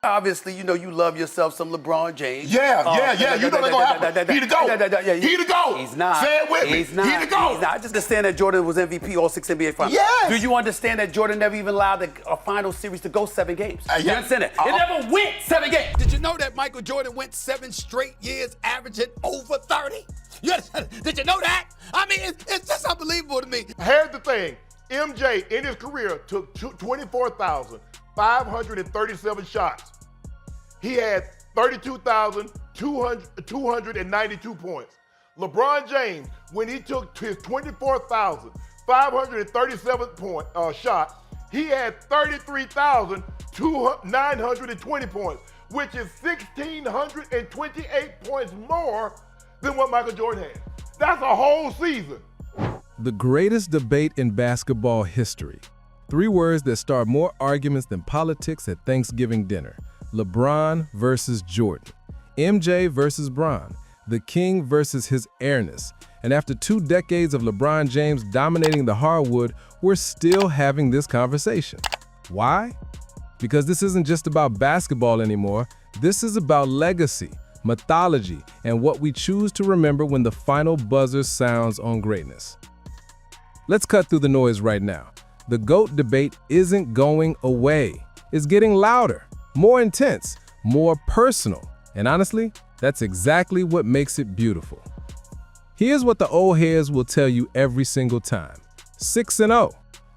Obviously, you know you love yourself some LeBron James. Yeah. You know they're gonna happen. He the GOAT. He the GOAT. He's not. Say it with me. He's not. He the GOAT. He's not. I just understand that Jordan was MVP all 6 NBA finals. Yes. Do you understand that Jordan never even allowed a final series to go 7 games? You understand that? It never went 7 games. Did you know that Michael Jordan went 7 straight years averaging over 30? You understand? Did you know that? I mean, it's just unbelievable to me. Here's the thing. MJ, in his career, took 24,537 shots. He had 32,292 points. LeBron James, when he took his 24,537 shot, he had 33,920 points, which is 1,628 points more than what Michael Jordan had. That's a whole season. The greatest debate in basketball history. 3 words that start more arguments than politics at Thanksgiving dinner. LeBron versus Jordan. MJ versus Bron. The king versus his airness. And after 2 decades of LeBron James dominating the hardwood, we're still having this conversation. Why? Because this isn't just about basketball anymore. This is about legacy, mythology, and what we choose to remember when the final buzzer sounds on greatness. Let's cut through the noise right now. The GOAT debate isn't going away. It's getting louder, more intense, more personal. And honestly, that's exactly what makes it beautiful. Here's what the old heads will tell you every single time. 6-0,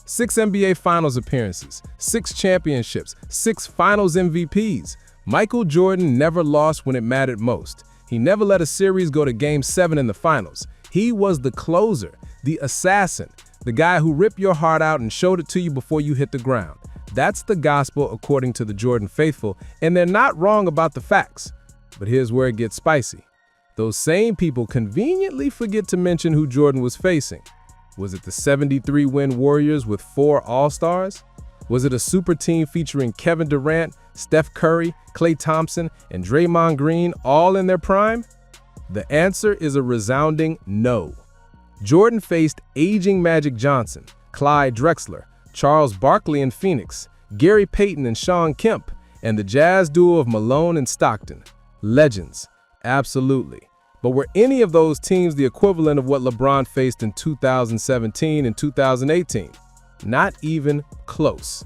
6 NBA Finals appearances, 6 championships, 6 Finals MVPs. Michael Jordan never lost when it mattered most. He never let a series go to Game 7 in the finals. He was the closer, the assassin, the guy who ripped your heart out and showed it to you before you hit the ground. That's the gospel according to the Jordan faithful, and they're not wrong about the facts. But here's where it gets spicy. Those same people conveniently forget to mention who Jordan was facing. Was it the 73-win Warriors with 4 All-Stars? Was it a super team featuring Kevin Durant, Steph Curry, Klay Thompson, and Draymond Green all in their prime? The answer is a resounding no. Jordan faced aging Magic Johnson, Clyde Drexler, Charles Barkley in Phoenix, Gary Payton and Shawn Kemp, and the jazz duo of Malone and Stockton. Legends, absolutely. But were any of those teams the equivalent of what LeBron faced in 2017 and 2018? Not even close.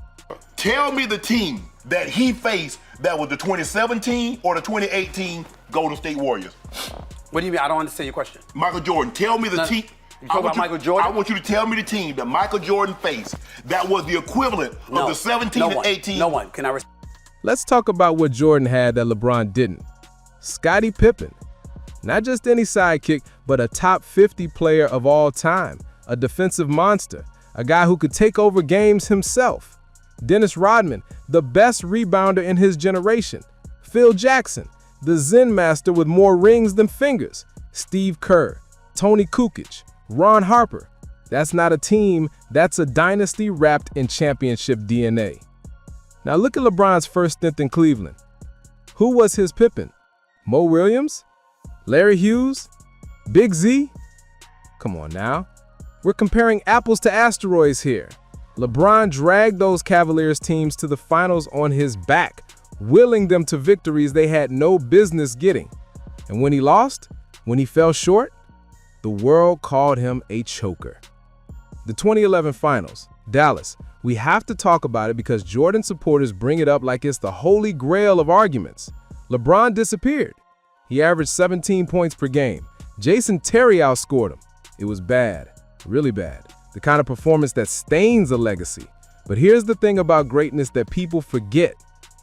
Tell me the team that he faced that was the 2017 or the 2018 Golden State Warriors. What do you mean? I don't understand your question. Michael Jordan, tell me the team. You talking about Michael Jordan? I want you to tell me the team that Michael Jordan faced that was the equivalent of the 17 and 18. No one. Can I Let's talk about what Jordan had that LeBron didn't. Scottie Pippen. Not just any sidekick, but a top 50 player of all time, a defensive monster, a guy who could take over games himself. Dennis Rodman, the best rebounder in his generation. Phil Jackson, the Zen master with more rings than fingers. Steve Kerr, Tony Kukoc, Ron Harper. That's not a team, that's a dynasty wrapped in championship DNA. Now look at LeBron's first stint in Cleveland. Who was his Pippen? Mo Williams? Larry Hughes? Big Z? Come on now. We're comparing apples to asteroids here. LeBron dragged those Cavaliers teams to the finals on his back, willing them to victories they had no business getting. And when he lost, when he fell short, the world called him a choker. The 2011 finals, Dallas. We have to talk about it because Jordan supporters bring it up like it's the holy grail of arguments. LeBron disappeared. He averaged 17 points per game. Jason Terry outscored him. It was bad, really bad. The kind of performance that stains a legacy. But here's the thing about greatness that people forget.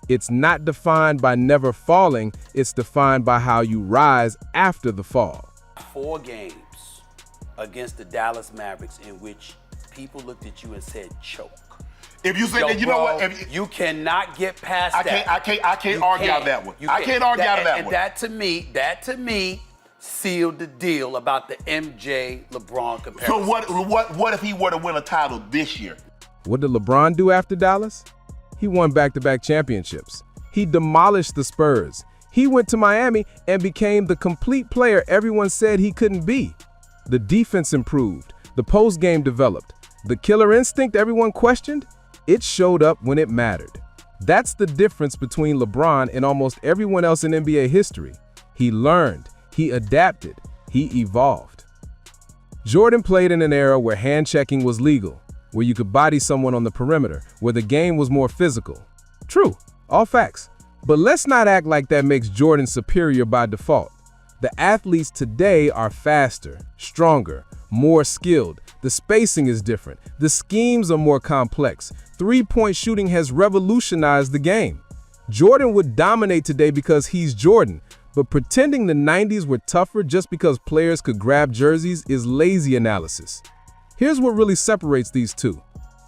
It's not defined by never falling, it's defined by how you rise after the fall. 4 games against the Dallas Mavericks in which people looked at you and said choke. If you say that, you know what? You cannot get past that. I can't argue out of that one. I can't argue out of that one. That to me sealed the deal about the MJ LeBron comparison. So what if he were to win a title this year? What did LeBron do after Dallas? He won back-to-back championships. He demolished the Spurs. He went to Miami and became the complete player everyone said he couldn't be. The defense improved. The post-game developed. The killer instinct everyone questioned, it showed up when it mattered. That's the difference between LeBron and almost everyone else in NBA history. He learned, he adapted, he evolved. Jordan played in an era where hand-checking was legal, where you could body someone on the perimeter, where the game was more physical. True, all facts. But let's not act like that makes Jordan superior by default. The athletes today are faster, stronger, more skilled. The spacing is different. The schemes are more complex. Three-point shooting has revolutionized the game. Jordan would dominate today because he's Jordan, but pretending the 90s were tougher just because players could grab jerseys is lazy analysis. Here's what really separates these two.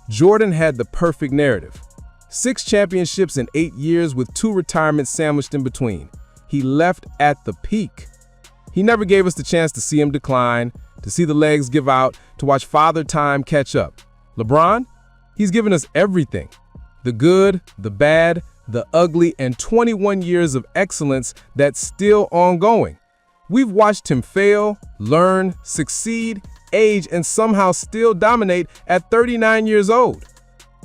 Jordan had the perfect narrative. 6 championships in 8 years with 2 retirements sandwiched in between. He left at the peak. He never gave us the chance to see him decline, to see the legs give out, to watch Father Time catch up. LeBron? He's given us everything. The good, the bad, the ugly, and 21 years of excellence that's still ongoing. We've watched him fail, learn, succeed, age, and somehow still dominate at 39 years old.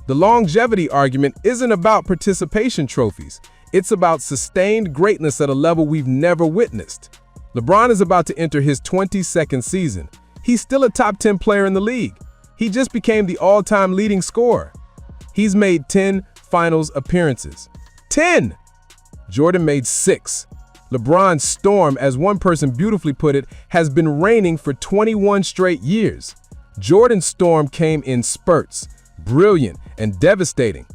The longevity argument isn't about participation trophies. It's about sustained greatness at a level we've never witnessed. LeBron is about to enter his 22nd season. He's still a top 10 player in the league. He just became the all-time leading scorer. He's made 10 finals appearances. 10! Jordan made 6. LeBron's storm, as one person beautifully put it, has been reigning for 21 straight years. Jordan's storm came in spurts, brilliant and devastating,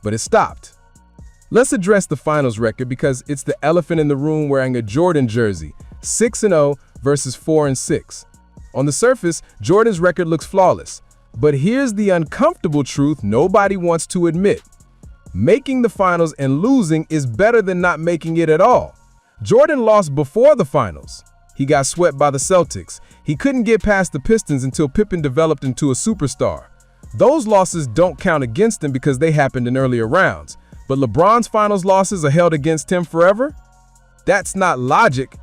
but it stopped. Let's address the finals record because it's the elephant in the room wearing a Jordan jersey, 6-0 versus 4-6. On the surface, Jordan's record looks flawless, but here's the uncomfortable truth nobody wants to admit. Making the finals and losing is better than not making it at all. Jordan lost before the finals. He got swept by the Celtics. He couldn't get past the Pistons until Pippen developed into a superstar. Those losses don't count against him because they happened in earlier rounds. But LeBron's finals losses are held against him forever? That's not logic,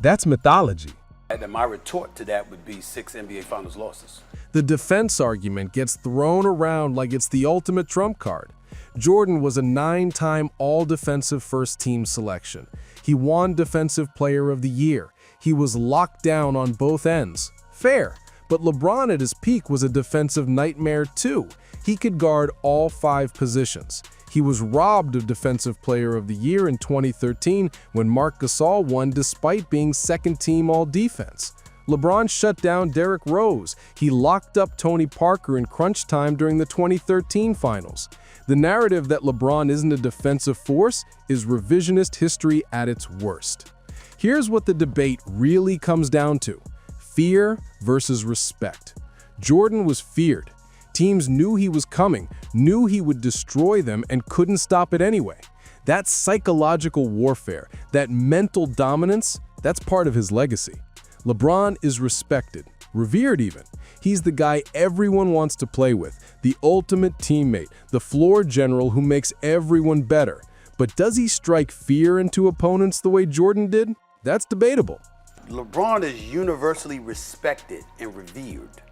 that's mythology. And my retort to that would be 6 NBA Finals losses. The defense argument gets thrown around like it's the ultimate trump card. Jordan was a 9-time all-defensive first-team selection. He won Defensive Player of the Year. He was locked down on both ends. Fair. But LeBron at his peak was a defensive nightmare too. He could guard all 5 positions. He was robbed of Defensive Player of the Year in 2013 when Marc Gasol won despite being second-team all-defense. LeBron shut down Derrick Rose. He locked up Tony Parker in crunch time during the 2013 finals. The narrative that LeBron isn't a defensive force is revisionist history at its worst. Here's what the debate really comes down to: fear versus respect. Jordan was feared. Teams knew he was coming, knew he would destroy them, and couldn't stop it anyway. That psychological warfare, that mental dominance, that's part of his legacy. LeBron is respected, revered even. He's the guy everyone wants to play with, the ultimate teammate, the floor general who makes everyone better. But does he strike fear into opponents the way Jordan did? That's debatable. LeBron is universally respected and revered.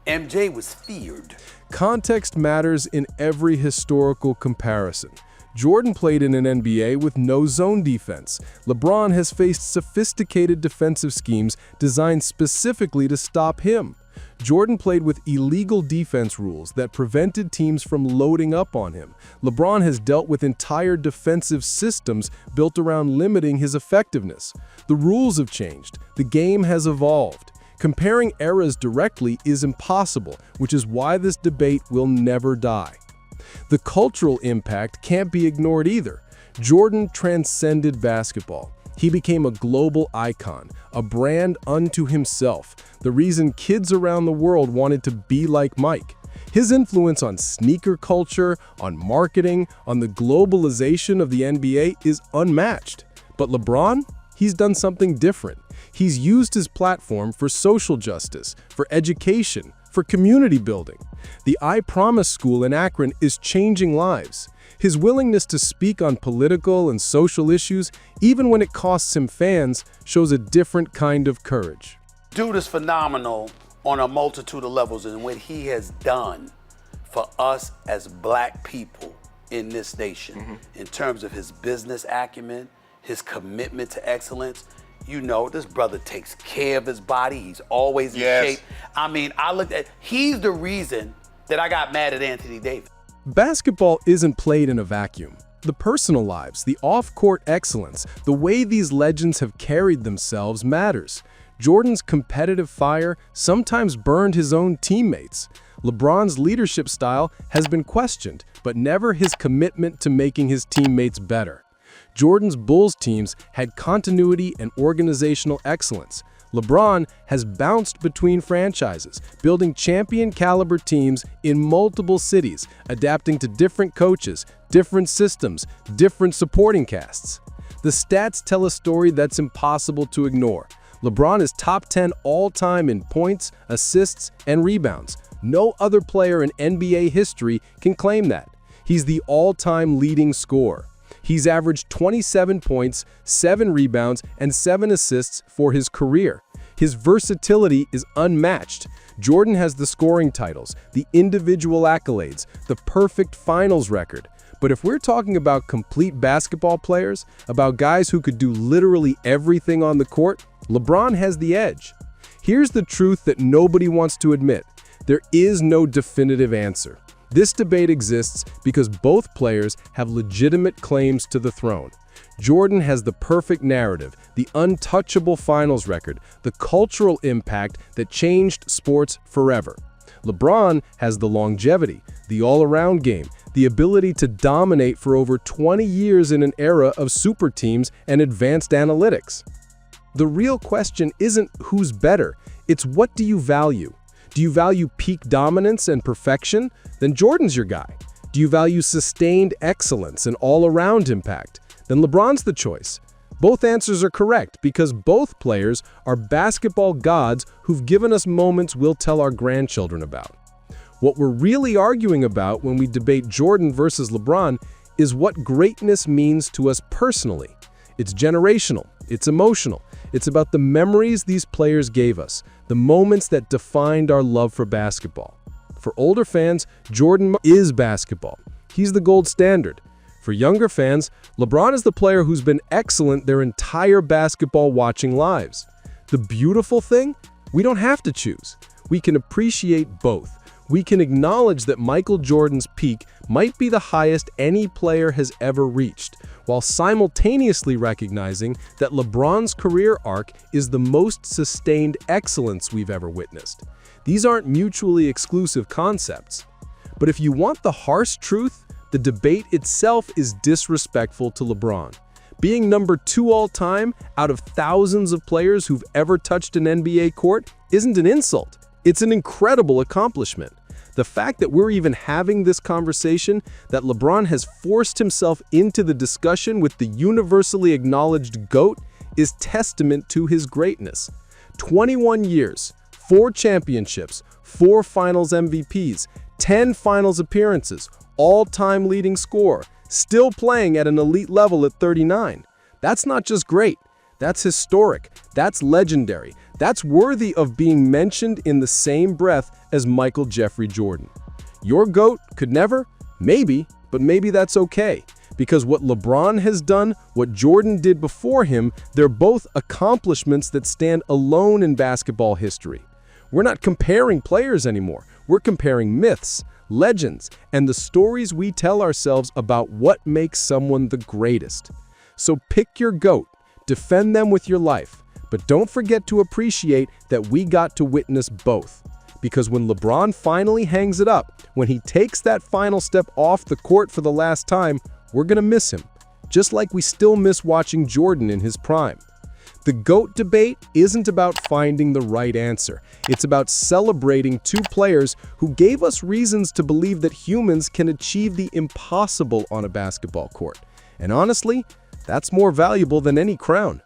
MJ was feared. Context matters in every historical comparison. Jordan played in an NBA with no zone defense. LeBron has faced sophisticated defensive schemes designed specifically to stop him. Jordan played with illegal defense rules that prevented teams from loading up on him. LeBron has dealt with entire defensive systems built around limiting his effectiveness. The rules have changed. The game has evolved. Comparing eras directly is impossible, which is why this debate will never die. The cultural impact can't be ignored either. Jordan transcended basketball. He became a global icon, a brand unto himself, the reason kids around the world wanted to be like Mike. His influence on sneaker culture, on marketing, on the globalization of the NBA is unmatched. But LeBron? He's done something different. He's used his platform for social justice, for education, for community building. The I Promise School in Akron is changing lives. His willingness to speak on political and social issues, even when it costs him fans, shows a different kind of courage. Dude is phenomenal on a multitude of levels, and what he has done for us as black people in this nation in terms of his business acumen, his commitment to excellence. You know, this brother takes care of his body. He's always in shape. I mean, he's the reason that I got mad at Anthony Davis. Basketball isn't played in a vacuum. The personal lives, the off-court excellence, the way these legends have carried themselves matters. Jordan's competitive fire sometimes burned his own teammates. LeBron's leadership style has been questioned, but never his commitment to making his teammates better. Jordan's Bulls teams had continuity and organizational excellence. LeBron has bounced between franchises, building champion-caliber teams in multiple cities, adapting to different coaches, different systems, different supporting casts. The stats tell a story that's impossible to ignore. LeBron is top 10 all-time in points, assists, and rebounds. No other player in NBA history can claim that. He's the all-time leading scorer. He's averaged 27 points, 7 rebounds, and 7 assists for his career. His versatility is unmatched. Jordan has the scoring titles, the individual accolades, the perfect finals record. But if we're talking about complete basketball players, about guys who could do literally everything on the court, LeBron has the edge. Here's the truth that nobody wants to admit. There is no definitive answer. This debate exists because both players have legitimate claims to the throne. Jordan has the perfect narrative, the untouchable finals record, the cultural impact that changed sports forever. LeBron has the longevity, the all-around game, the ability to dominate for over 20 years in an era of super teams and advanced analytics. The real question isn't who's better, it's what do you value? Do you value peak dominance and perfection? Then Jordan's your guy. Do you value sustained excellence and all-around impact? Then LeBron's the choice. Both answers are correct because both players are basketball gods who've given us moments we'll tell our grandchildren about. What we're really arguing about when we debate Jordan versus LeBron is what greatness means to us personally. It's generational, it's emotional, it's about the memories these players gave us, the moments that defined our love for basketball. For older fans, Jordan is basketball. He's the gold standard. For younger fans, LeBron is the player who's been excellent their entire basketball watching lives. The beautiful thing? We don't have to choose. We can appreciate both. We can acknowledge that Michael Jordan's peak might be the highest any player has ever reached, while simultaneously recognizing that LeBron's career arc is the most sustained excellence we've ever witnessed. These aren't mutually exclusive concepts. But if you want the harsh truth, the debate itself is disrespectful to LeBron. Being number 2 all-time out of thousands of players who've ever touched an NBA court isn't an insult. It's an incredible accomplishment. The fact that we're even having this conversation, that LeBron has forced himself into the discussion with the universally acknowledged GOAT, is testament to his greatness. 21 years, 4 championships, 4 finals MVPs, 10 finals appearances, all-time leading scorer, still playing at an elite level at 39. That's not just great. That's historic. That's legendary. That's worthy of being mentioned in the same breath as Michael Jeffrey Jordan. Your GOAT could never? Maybe, but maybe that's okay. Because what LeBron has done, what Jordan did before him, they're both accomplishments that stand alone in basketball history. We're not comparing players anymore. We're comparing myths, legends, and the stories we tell ourselves about what makes someone the greatest. So pick your GOAT, defend them with your life, but don't forget to appreciate that we got to witness both. Because when LeBron finally hangs it up, when he takes that final step off the court for the last time, we're gonna miss him, just like we still miss watching Jordan in his prime. The GOAT debate isn't about finding the right answer. It's about celebrating 2 players who gave us reasons to believe that humans can achieve the impossible on a basketball court. And honestly, that's more valuable than any crown.